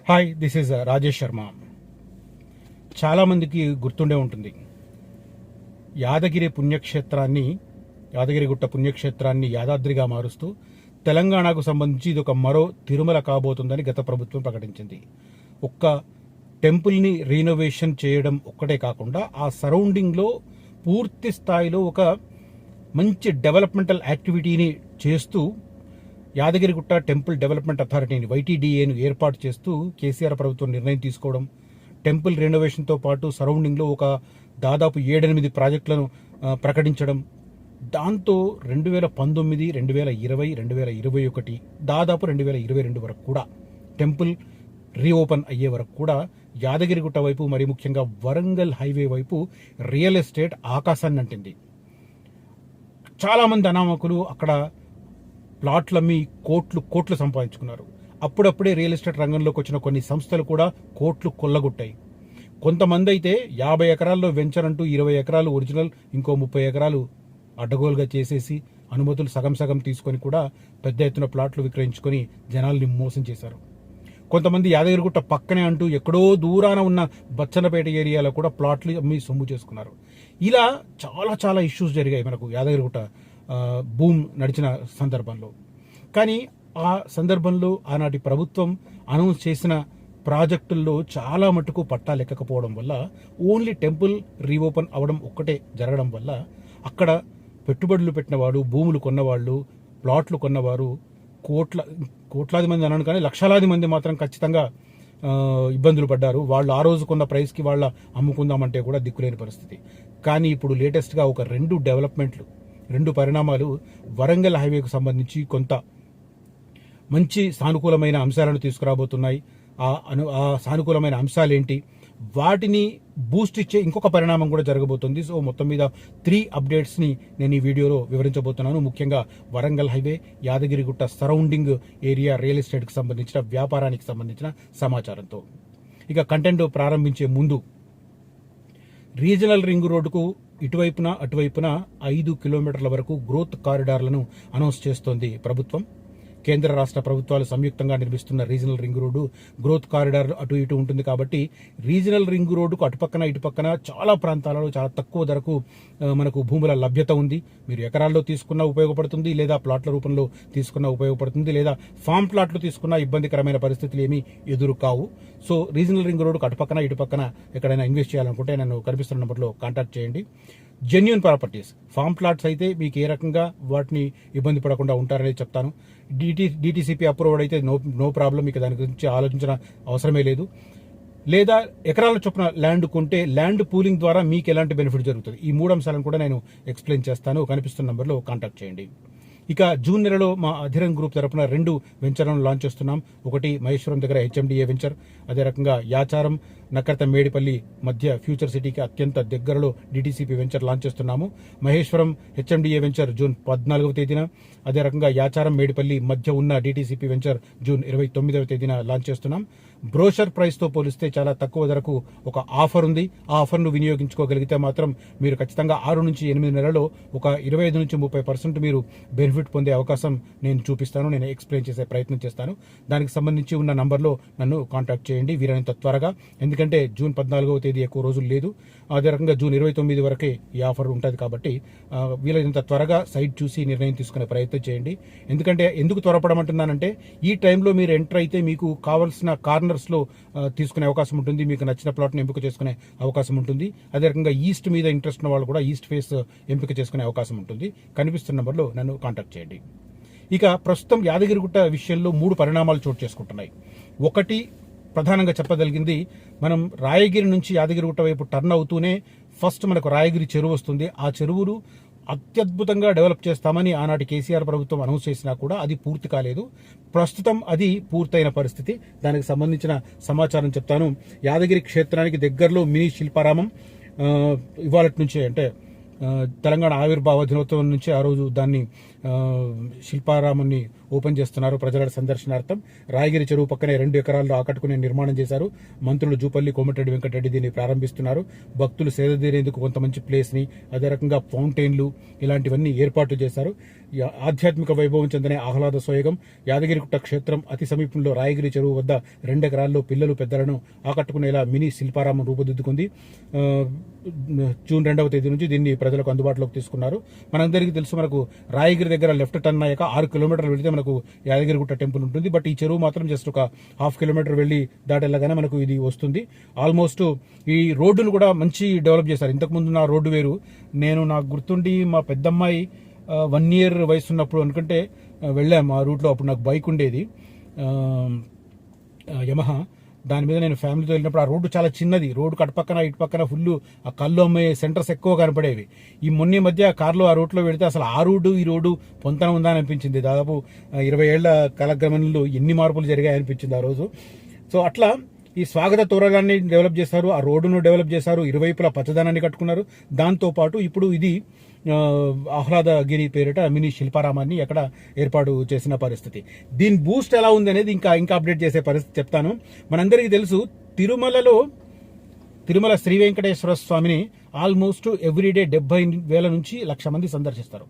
Hi, this is Rajesh Sharma. చాలామందికి గుర్తుండే ఉంటుంది, యాదగిరిగుట్ట పుణ్యక్షేత్రాన్ని యాదాద్రిగా మారుస్తూ తెలంగాణకు సంబంధించి ఇది ఒక మరో తిరుమల కాబోతుందని గత ప్రభుత్వం ప్రకటించింది. ఒక్క టెంపుల్ని రీనోవేషన్ చేయడం ఒక్కటే కాకుండా ఆ సరౌండింగ్లో పూర్తి స్థాయిలో ఒక మంచి డెవలప్మెంటల్ యాక్టివిటీని చేస్తూ యాదగిరిగుట్ట టెంపుల్ డెవలప్మెంట్ అథారిటీని YTDAను ఏర్పాటు చేస్తూ కేసీఆర్ ప్రభుత్వం నిర్ణయం తీసుకోవడం, టెంపుల్ రెనోవేషన్తో పాటు సరౌండింగ్లో ఒక దాదాపు 7-8 ప్రాజెక్టులను ప్రకటించడం. దాంతో 2019, 2020, 2021 దాదాపు 2022 వరకు కూడా టెంపుల్ రీఓపెన్ అయ్యే వరకు కూడా యాదగిరిగుట్ట వైపు, మరి ముఖ్యంగా వరంగల్ హైవే వైపు రియల్ ఎస్టేట్ ఆకాశాన్ని అంటింది. చాలామంది అనామకులు అక్కడ ప్లాట్లమ్మి కోట్లు సంపాదించుకున్నారు. అప్పుడప్పుడే రియల్ ఎస్టేట్ రంగంలోకి వచ్చిన కొన్ని సంస్థలు కూడా కోట్లు కొల్లగొట్టాయి. కొంతమంది అయితే 50 ఎకరాల్లో వెంచర్ అంటూ 20 ఎకరాలు ఒరిజినల్, ఇంకో 30 ఎకరాలు అడ్డగోలుగా చేసేసి అనుమతులు సగం తీసుకొని కూడా పెద్ద ఎత్తున ప్లాట్లు విక్రయించుకొని జనాల్ని మోసం చేశారు. కొంతమంది యాదగిరిగుట్ట పక్కనే అంటూ ఎక్కడో దూరాన ఉన్న బచ్చన్నపేట ఏరియాలో కూడా ప్లాట్లు అమ్మి సొమ్ము చేసుకున్నారు. ఇలా చాలా ఇష్యూస్ జరిగాయి మనకు యాదగిరిగుట్ట భూమ్ నడిచిన సందర్భంలో. కానీ ఆ సందర్భంలో ఆనాటి ప్రభుత్వం అనౌన్స్ చేసిన ప్రాజెక్టుల్లో చాలా మటుకు పట్టాలు ఎక్కకపోవడం వల్ల, ఓన్లీ టెంపుల్ రీఓపెన్ అవడం ఒక్కటే జరగడం వల్ల అక్కడ పెట్టుబడులు పెట్టినవాడు, భూములు కొన్నవాళ్ళు, ప్లాట్లు కొన్నవారు కోట్లాది మంది అన్నాను, కానీ లక్షలాది మంది మాత్రం ఖచ్చితంగా ఇబ్బందులు పడ్డారు. వాళ్ళు ఆ రోజు కొన్న ప్రైస్కి వాళ్ళ అమ్ముకుందామంటే కూడా దిక్కులేని పరిస్థితి. కానీ ఇప్పుడు లేటెస్ట్గా ఒక 2 పరిణామాలు వరంగల్ హైవేకు సంబంధించి కొంత మంచి సానుకూలమైన అంశాలను తీసుకురాబోతున్నాయి. ఆ సానుకూలమైన అంశాలేంటి, వాటిని బూస్ట్ ఇచ్చే ఇంకొక పరిణామం కూడా జరగబోతుంది. సో మొత్తం మీద 3 అప్డేట్స్ని నేను ఈ వీడియోలో వివరించబోతున్నాను. ముఖ్యంగా Warangal highway, Yadagirigutta surrounding area real ఎస్టేట్కి సంబంధించిన, వ్యాపారానికి సంబంధించిన సమాచారంతో. ఇక కంటెంట్ ప్రారంభించే ముందు, రీజనల్ రింగ్ రోడ్డుకు ఇటువైపున అటువైపున 5 కిలోమీటర్ల వరకు గ్రోత్ కారిడార్లను అనౌన్స్ చేస్తోంది ప్రభుత్వం. కేంద్ర రాష్ట్ర ప్రభుత్వాలు సంయుక్తంగా నిర్మిస్తున్న regional ring road growth corridor అటు ఇటు ఉంటుంది. కాబట్టి రీజనల్ రింగ్ రోడ్డుకు అటుపక్కన ఇటుపక్కన చాలా ప్రాంతాలలో చాలా తక్కువ ధరకు మనకు భూముల లభ్యత ఉంది. మీరు ఎకరాల్లో తీసుకున్నా ఉపయోగపడుతుంది, లేదా ప్లాట్ల రూపంలో తీసుకున్నా ఉపయోగపడుతుంది, లేదా ఫామ్ ప్లాట్లు తీసుకున్నా ఇబ్బందికరమైన పరిస్థితులు ఏమీ ఎదురు కావు. సో రీజనల్ రింగ్ రోడ్డుకు అటుపక్కన ఇటుపక్కన ఎక్కడైనా ఇన్వెస్ట్ చేయాలనుకుంటే నన్ను కనిపిస్తున్న నెంబర్లో కాంటాక్ట్ చేయండి. జెన్యూన్ ప్రాపర్టీస్, ఫామ్ ప్లాట్స్ అయితే మీకు ఏ రకంగా వాటిని ఇబ్బంది పడకుండా ఉంటారనేది చెప్తాను. DTCP అప్రూవ్డ్ అయితే నో ప్రాబ్లం, మీకు దాని గురించి ఆలోచించిన అవసరమే లేదు. లేదా ఎకరాల చొప్పున ల్యాండ్ కొంటే ల్యాండ్ పూలింగ్ ద్వారా మీకు ఎలాంటి బెనిఫిట్ జరుగుతుంది, ఈ 3 అంశాలను కూడా నేను ఎక్స్ప్లెయిన్ చేస్తాను. కనిపిస్తున్న నెంబర్లో కాంటాక్ట్ చేయండి. ఇక జూన్ నెలలో మా అధిరన్ గ్రూప్ తరపున 2 వెంచర్లను లాంచ్ చేస్తున్నాం. ఒకటి మహేశ్వరం దగ్గర HMDA వెంచర్, అదే రకంగా యాచారం నక్కర్త మేడిపల్లి మధ్య ఫ్యూచర్ సిటీకి అత్యంత దగ్గరలో DTCP వెంచర్ లాంచ్ చేస్తున్నాము. మహేశ్వరం HMDA వెంచర్ జూన్ 14వ తేదీన, అదే రకంగా యాచారం మేడిపల్లి మధ్య ఉన్న DTCP వెంచర్ జూన్ 29వ తేదీన లాంచ్ చేస్తున్నాం. బ్రోషర్ ప్రైస్తో పోలిస్తే చాలా తక్కువ ధరకు ఒక ఆఫర్ ఉంది. ఆ ఆఫర్ను వినియోగించుకోగలిగితే మాత్రం మీరు ఖచ్చితంగా 6 నుంచి 8 నెలల్లో ఒక 25 నుంచి 30% మీరు బెనిఫిట్ పొందే అవకాశం నేను చూపిస్తాను, నేను ఎక్స్ప్లెయిన్ చేసే ప్రయత్నం చేస్తాను. దానికి సంబంధించి ఉన్న నంబర్లో నన్ను కాంటాక్ట్ చేయండి వీలైనంత త్వరగా. ఎందుకంటే జూన్ 14వ తేదీ ఎక్కువ రోజులు లేదు, అదే రకంగా జూన్ 29 వరకే ఈ ఆఫర్ ఉంటుంది. కాబట్టి వీలైనంత త్వరగా సైట్ చూసి నిర్ణయం తీసుకునే ప్రయత్నం చేయండి. ఎందుకు త్వరపడమంటున్నానంటే, ఈ టైంలో మీరు ఎంటర్ అయితే మీకు కావాల్సిన కార్నర్స్లో తీసుకునే అవకాశం ఉంటుంది, మీకు నచ్చిన ప్లాట్ని ఎంపిక చేసుకునే అవకాశం ఉంటుంది. అదే రకంగా ఈస్ట్ మీద ఇంట్రెస్ట్ ఉన్న వాళ్ళు కూడా ఈస్ట్ ఫేస్ ఎంపిక చేసుకునే అవకాశం ఉంటుంది. కనిపిస్తున్న నెంబర్లో నన్ను కాంటాక్ట్ చేయండి. ఇక ప్రస్తుతం యాదగిరిగుట్ట విషయంలో 3 పరిణామాలు చోటు చేసుకుంటున్నాయి. ఒకటి ప్రధానంగా చెప్పగలిగింది, మనం రాయగిరి నుంచి యాదగిరిగుట్ట వైపు టర్న్ అవుతూనే ఫస్ట్ మనకు రాయగిరి చెరువు వస్తుంది. ఆ చెరువును అత్యద్భుతంగా డెవలప్ చేస్తామని ఆనాటి కేసీఆర్ ప్రభుత్వం అనౌన్స్ చేసినా కూడా అది పూర్తి కాలేదు. ప్రస్తుతం అది పూర్తయిన పరిస్థితి. దానికి సంబంధించిన సమాచారం చెప్తాను. యాదగిరి క్షేత్రానికి దగ్గరలో మినీ శిల్పారామం ఇవాళ నుంచి, అంటే తెలంగాణ ఆవిర్భావ దినోత్సవం నుంచి ఆ రోజు దాన్ని శిల్పారామాన్ని ఓపెన్ చేస్తున్నారు ప్రజల సందర్శనార్థం. రాయగిరి చెరువు పక్కనే 2 ఎకరాల్లో ఆకట్టుకునే నిర్మాణం చేశారు. మంత్రులు జూపల్లి కోమటిరెడ్డి వెంకటరెడ్డి దీన్ని ప్రారంభిస్తున్నారు. భక్తులు సేదతీరేందుకు కొంత మంచి ప్లేస్ని, అదే రకంగా ఫౌంటైన్లు ఇలాంటివన్నీ ఏర్పాట్లు చేశారు. ఆధ్యాత్మిక వైభవం చెందిన ఆహ్లాద సోయగం యాదగిరిగుట్ట క్షేత్రం అతి సమీపంలో రాయగిరి చెరువు వద్ద 2 ఎకరాల్లో పిల్లలు పెద్దలను ఆకట్టుకునేలా మినీ శిల్పారామం రూపుదిద్దుకుంది. జూన్ 2వ తేదీ నుంచి దీన్ని ప్రజలకు అందుబాటులోకి తీసుకున్నారు. మనందరికీ తెలుసు, మనకు రాయగిరి దగ్గర లెఫ్ట్ టర్న్ అయ్యాక 6 కిలోమీటర్లు వెళితే మనకు యాదగిరిగుట్ట టెంపుల్ ఉంటుంది. బట్ ఈ చెరువు మాత్రం జస్ట్ ఒక 1/2 కిలోమీటర్ వెళ్ళి దాటెళ్ళగానే మనకు ఇది వస్తుంది. ఆల్మోస్ట్ ఈ రోడ్డును కూడా మంచి డెవలప్ చేశారు. ఇంతకుముందు నా రోడ్డు వేరు. నాకు గుర్తుండి మా పెద్దమ్మాయి 1 ఇయర్ వయసు ఉన్నప్పుడు అనుకుంటే వెళ్ళాము ఆ రూట్లో. అప్పుడు నాకు బైక్ ఉండేది, యమహా. దాని మీద నేను ఫ్యామిలీతో వెళ్ళినప్పుడు ఆ రోడ్డు చాలా చిన్నది. రోడ్డు అటుపక్కన ఇటుపక్కన ఫుల్ ఆ కళ్ళు అమ్మే సెంటర్స్ ఎక్కువ కనపడేవి. ఈ మధ్య కార్లో ఆ రూట్లో వెళితే అసలు ఆ రోడ్డు ఈ రోడ్డు పొంతన ఉందా అని అనిపించింది. దాదాపు 20 ఏళ్ల కాలక్రమంలో ఎన్ని మార్పులు జరిగాయి అనిపించింది ఆ రోజు. సో అట్లా ఈ స్వాగత తోరణాన్ని డెవలప్ చేశారు, ఆ రోడ్డును డెవలప్ చేశారు, ఇరువైపులా పచ్చదనాన్ని కట్టుకున్నారు. దాంతోపాటు ఇప్పుడు ఇది ఆహ్లాదగిరి పేరిట మినీ శిల్పారామాన్ని అక్కడ ఏర్పాటు చేసిన పరిస్థితి. దీని బూస్ట్ ఎలా ఉంది అనేది ఇంకా అప్డేట్ చేసే పరిస్థితి చెప్తాను. మనందరికీ తెలుసు, తిరుమల శ్రీ వెంకటేశ్వర స్వామిని ఆల్మోస్ట్ ఎవ్రీడే 70,000 నుంచి 1,00,000 మంది సందర్శిస్తారు.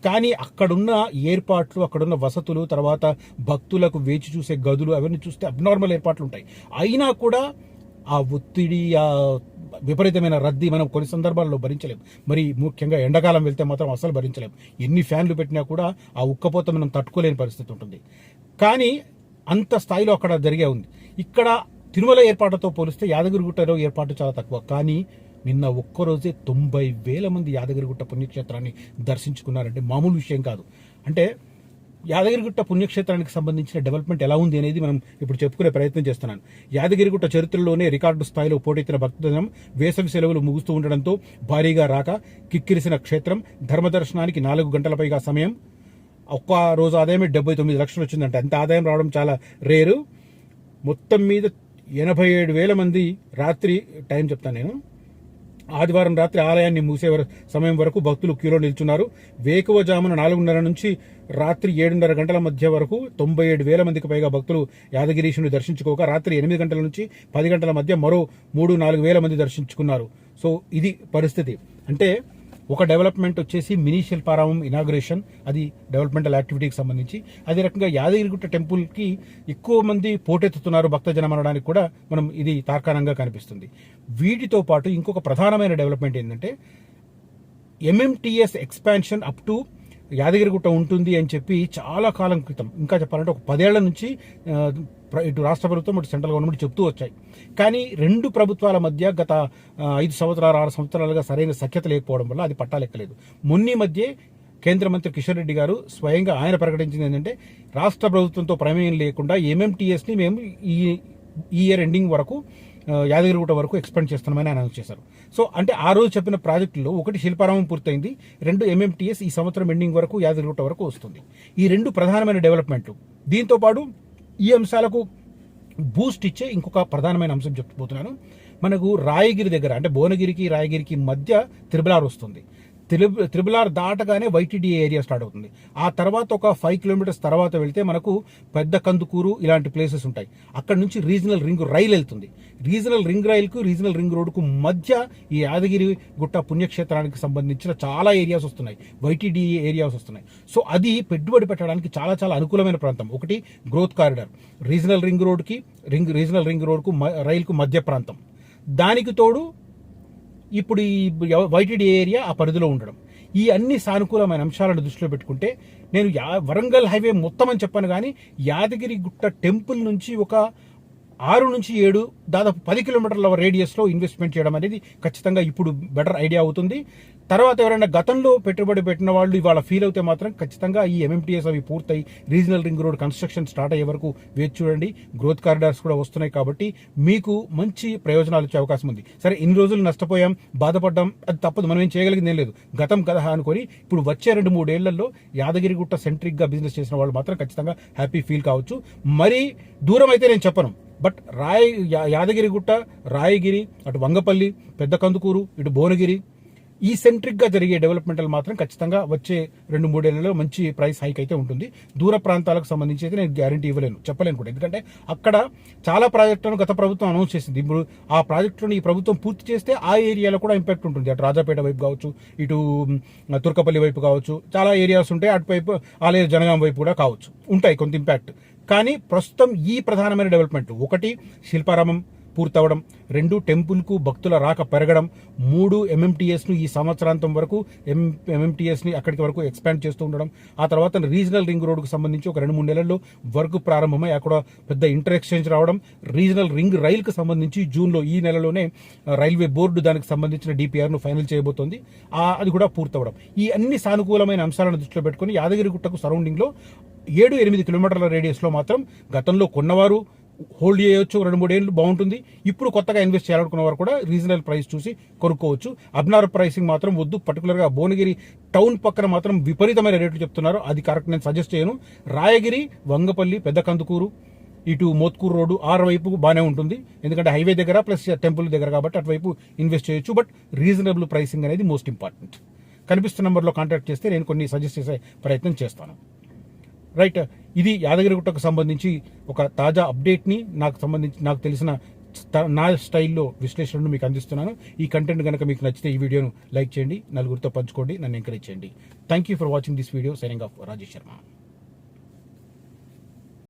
కానీ అక్కడున్న ఏర్పాట్లు, అక్కడున్న వసతులు, తర్వాత భక్తులకు వేచి చూసే గదులు అవన్నీ చూస్తే అబ్నార్మల్ ఏర్పాట్లు ఉంటాయి. అయినా కూడా ఆ ఒత్తిడి, ఆ విపరీతమైన రద్దీ మనం కొన్ని సందర్భాల్లో భరించలేం. మరి ముఖ్యంగా ఎండాకాలం వెళ్తే మాత్రం అసలు భరించలేం. ఎన్ని ఫ్యాన్లు పెట్టినా కూడా ఆ ఉక్కపోత మనం తట్టుకోలేని పరిస్థితి ఉంటుంది. కానీ అంత స్థాయిలో అక్కడ జరిగే ఉంది. ఇక్కడ తిరుమల ఏర్పాటుతో పోలిస్తే యాదగిరిగుట్టలో ఏర్పాటు చాలా తక్కువ. కానీ నిన్న ఒక్కరోజే 90,000 మంది యాదగిరిగుట్ట పుణ్యక్షేత్రాన్ని దర్శించుకున్నారంటే మామూలు విషయం కాదు. అంటే యాదగిరిగుట్ట పుణ్యక్షేత్రానికి సంబంధించిన డెవలప్మెంట్ ఎలా ఉంది అనేది మనం ఇప్పుడు చెప్పుకునే ప్రయత్నం చేస్తున్నాను. యాదగిరిగుట్ట చరిత్రలోనే రికార్డు స్థాయిలో పోటెత్తిన భక్తజనం వేసవి సెలవులు ముగుస్తూ ఉండడంతో భారీగా రాక కిక్కిరిసిన క్షేత్రం. ధర్మదర్శనానికి 4 గంటల పైగా సమయం. ఒక్క రోజు ఆదాయమే 79 లక్షలు వచ్చిందంటే అంత ఆదాయం రావడం చాలా రేరు. మొత్తం మీద 87,000 మంది రాత్రి టైం చెప్తాను నేను. ఆదివారం రాత్రి ఆలయాన్ని మూసే సమయం వరకు భక్తులు క్యూలో నిల్చున్నారు. వేకువజామున 4:30 నుంచి రాత్రి 7:30 గంటల మధ్య వరకు 97,000 మందికి పైగా భక్తులు యాదగిరీశుని దర్శించుకోగా రాత్రి 8 గంటల నుంచి 10 గంటల మధ్య మరో 3-4 వేల మంది దర్శించుకున్నారు. సో ఇది పరిస్థితి. అంటే ఒక డెవలప్మెంట్ వచ్చేసి మినీ శిల్పారామం ఇనాగ్రేషన్, అది డెవలప్మెంటల్ యాక్టివిటీకి సంబంధించి. అదే రకంగా యాదగిరిగుట్ట టెంపుల్కి ఎక్కువ మంది పోటెత్తుతున్నారు భక్తజనం అనడానికి కూడా మనం ఇది తార్కాణంగా కనిపిస్తుంది. వీటితో పాటు ఇంకొక ప్రధానమైన డెవలప్మెంట్ ఏంటంటే MMTS expansion up to Yadagirigutta ఉంటుంది అని చెప్పి చాలా కాలం క్రితం, ఇంకా చెప్పాలంటే ఒక 10 ఏళ్ల నుంచి ఇటు రాష్ట్ర ప్రభుత్వం ఇటు సెంట్రల్ గవర్నమెంట్ చెప్తూ వచ్చాయి. కానీ 2 ప్రభుత్వాల మధ్య గత 5 సంవత్సరాలు 6 సంవత్సరాలుగా సరైన సఖ్యత లేకపోవడం వల్ల అది పట్టాలెక్కలేదు. మొన్న మధ్య కేంద్ర మంత్రి కిషన్ రెడ్డి గారు స్వయంగా ఆయన ప్రకటించింది ఏంటంటే రాష్ట్ర ప్రభుత్వంతో ప్రమేయం లేకుండా ఎంఎంటీఎస్ని మేము ఈ ఇయర్ ఎండింగ్ వరకు యాదగిరిగుట్ట వరకు ఎక్స్పెండ్ చేస్తున్నామని అనౌన్స్ చేశారు. సో అంటే ఆ రోజు చెప్పిన ప్రాజెక్టులో ఒకటి శిల్పారామం పూర్తయింది, 2 ఎంఎంటీఎస్ ఈ సంవత్సరం ఎండింగ్ వరకు యాదగిరిగుట్ట వరకు వస్తుంది. ఈ 2 ప్రధానమైన డెవలప్మెంట్లు. దీంతో పాటు ఈ అంశాలకు బూస్ట్ ఇచ్చే ఇంకొక ప్రధానమైన అంశం చెప్పుకోబోతున్నాను. మనకు రాయగిరి దగ్గర అంటే భువనగిరికి రాయగిరికి మధ్య త్రిబులార్ వస్తుంది. త్రిబులార్ దాటగానే వైటీడీఏ ఏరియా స్టార్ట్ అవుతుంది. ఆ తర్వాత ఒక 5 కిలోమీటర్స్ తర్వాత వెళ్తే మనకు పెద్ద కందుకూరు ఇలాంటి ప్లేసెస్ ఉంటాయి. అక్కడ నుంచి రీజనల్ రింగ్ రైలు వెళ్తుంది. రీజనల్ రింగ్ రైలుకు రీజనల్ రింగ్ రోడ్డుకు మధ్య ఈ యాదగిరి గుట్ట పుణ్యక్షేత్రానికి సంబంధించిన చాలా ఏరియాస్ వస్తున్నాయి, వైటీడీఏ ఏరియాస్ వస్తున్నాయి. సో అది పెట్టుబడి పెట్టడానికి చాలా చాలా అనుకూలమైన ప్రాంతం. ఒకటి గ్రోత్ కారిడార్, రీజనల్ రింగ్ రోడ్కు రైలుకు మధ్య ప్రాంతం. దానికి తోడు ఇప్పుడు ఈ వైటీడీ ఏరియా ఆ పరిధిలో ఉండడం, ఈ అన్ని సానుకూలమైన అంశాలను దృష్టిలో పెట్టుకుంటే నేను వరంగల్ హైవే మొత్తం అని చెప్పాను, కానీ యాదగిరిగుట్ట టెంపుల్ నుంచి ఒక 6 నుంచి 7 దాదాపు 10 కిలోమీటర్ల రేడియస్లో ఇన్వెస్ట్మెంట్ చేయడం అనేది ఖచ్చితంగా ఇప్పుడు బెటర్ ఐడియా అవుతుంది. తర్వాత ఎవరైనా గతంలో పెట్టుబడి పెట్టిన వాళ్ళు ఇవాళ ఫీల్ అవుతే మాత్రం ఖచ్చితంగా ఈ ఎంఎంటీఎస్ అవి పూర్తయి regional ring road construction start అయ్యే వరకు వేచి చూడండి. గ్రోత్ కారిడార్స్ కూడా వస్తున్నాయి కాబట్టి మీకు మంచి ప్రయోజనాలు వచ్చే అవకాశం ఉంది. సరే, ఇన్ని రోజులు నష్టపోయాం, బాధపడ్డాం, అది తప్పదు, మనం ఏం చేయగలిగింది ఏం లేదు, గతం కదా అనుకొని ఇప్పుడు వచ్చే 2-3 ఏళ్లలో యాదగిరిగుట్ట సెంట్రిక్గా బిజినెస్ చేసిన వాళ్ళు మాత్రం ఖచ్చితంగా హ్యాపీ ఫీల్ కావచ్చు. మరి దూరం అయితే నేను చెప్పను, బట్ యాదగిరిగుట్ట, రాయగిరి, అటు వంగపల్లి, పెద్ద కందుకూరు, ఇటు భువనగిరి, ఈ సెంట్రిక్ గా జరిగే డెవలప్మెంటల్ మాత్రం ఖచ్చితంగా వచ్చే 2-3 ఏళ్లలో మంచి ప్రైస్ హైక్ అయితే ఉంటుంది. దూర ప్రాంతాలకు సంబంధించి అయితే నేను గ్యారంటీ చెప్పలేను కూడా. ఎందుకంటే అక్కడ చాలా ప్రాజెక్టులను గత ప్రభుత్వం అనౌన్స్ చేసింది. ఇప్పుడు ఆ ప్రాజెక్టులను ఈ ప్రభుత్వం పూర్తి చేస్తే ఆ ఏరియాలో కూడా ఇంపాక్ట్ ఉంటుంది. అటు రాజాపేట వైపు కావచ్చు, ఇటు తుర్కపల్లి వైపు కావచ్చు, చాలా ఏరియాస్ ఉంటాయి. అటువైపు ఆలయ జనగాం వైపు కూడా కావచ్చు, ఉంటాయి కొంత ఇంపాక్ట్. కానీ ప్రస్తుతం ఈ ప్రధానమైన డెవలప్మెంట్, 1 శిల్పారామం పూర్తవడం, 2 టెంపుల్కు భక్తుల రాక పెరగడం, 3 MMTSను ఈ సంవత్సరాంతం వరకు MMTSని అక్కడికి వరకు ఎక్స్పాండ్ చేస్తూ ఉండడం, ఆ తర్వాత రీజనల్ రింగ్ రోడ్డుకు సంబంధించి ఒక 2-3 నెలల్లో వర్క్ ప్రారంభమై అక్కడ పెద్ద ఇంటర్ ఎక్స్చేంజ్ రావడం, రీజనల్ రింగ్ రైలుకు సంబంధించి జూన్లో ఈ నెలలోనే రైల్వే బోర్డు దానికి సంబంధించిన DPRను ఫైనల్ చేయబోతోంది. అది కూడా పూర్తవడం. ఈ అన్ని సానుకూలమైన అంశాలను దృష్టిలో పెట్టుకుని యాదగిరిగుట్టకు సరౌండింగ్లో 7-8 కిలోమీటర్ల రేడియస్లో మాత్రం గతంలో కొన్నవారు హోల్డ్ చేయొచ్చు, 2-3 ఏళ్ళు బాగుంటుంది. ఇప్పుడు కొత్తగా ఇన్వెస్ట్ చేయాలనుకున్న వారు కూడా రీజనల్ ప్రైస్ చూసి కొనుక్కోవచ్చు. అబ్నార్ ప్రైసింగ్ మాత్రం వద్దు. పర్టికులర్గా భువనగిరి టౌన్ పక్కన మాత్రం విపరీతమైన రేట్లు చెప్తున్నారు, అది కరెక్ట్, నేను సజెస్ట్ చేయను. రాయగిరి, వంగపల్లి, పెద్ద కందుకూరు, ఇటు మోత్కూరు రోడ్డు వైపు బాగానే ఉంటుంది, ఎందుకంటే హైవే దగ్గర ప్లస్ టెంపుల్ దగ్గర కాబట్టి అటువైపు ఇన్వెస్ట్ చేయొచ్చు. బట్ రీజనబుల్ ప్రైసింగ్ అనేది మోస్ట్ ఇంపార్టెంట్. కనిపిస్తున్న నెంబర్లో కాంటాక్ట్ చేస్తే నేను కొన్ని సజెస్ట్ చేసే ప్రయత్నం చేస్తాను. రైట్, ఇది యాదగిరిగుట్టకు సంబంధించి ఒక తాజా అప్డేట్ని నాకు తెలిసిన నా స్టైల్లో విశ్లేషణను మీకు అందిస్తున్నాను. ఈ కంటెంట్ కనుక మీకు నచ్చితే ఈ వీడియోను లైక్ చేయండి, నలుగురితో పంచుకోండి, నన్ను ఎంకరేజ్ చేయండి. Thank you for watching this video. Signing off Rajesh Sharma.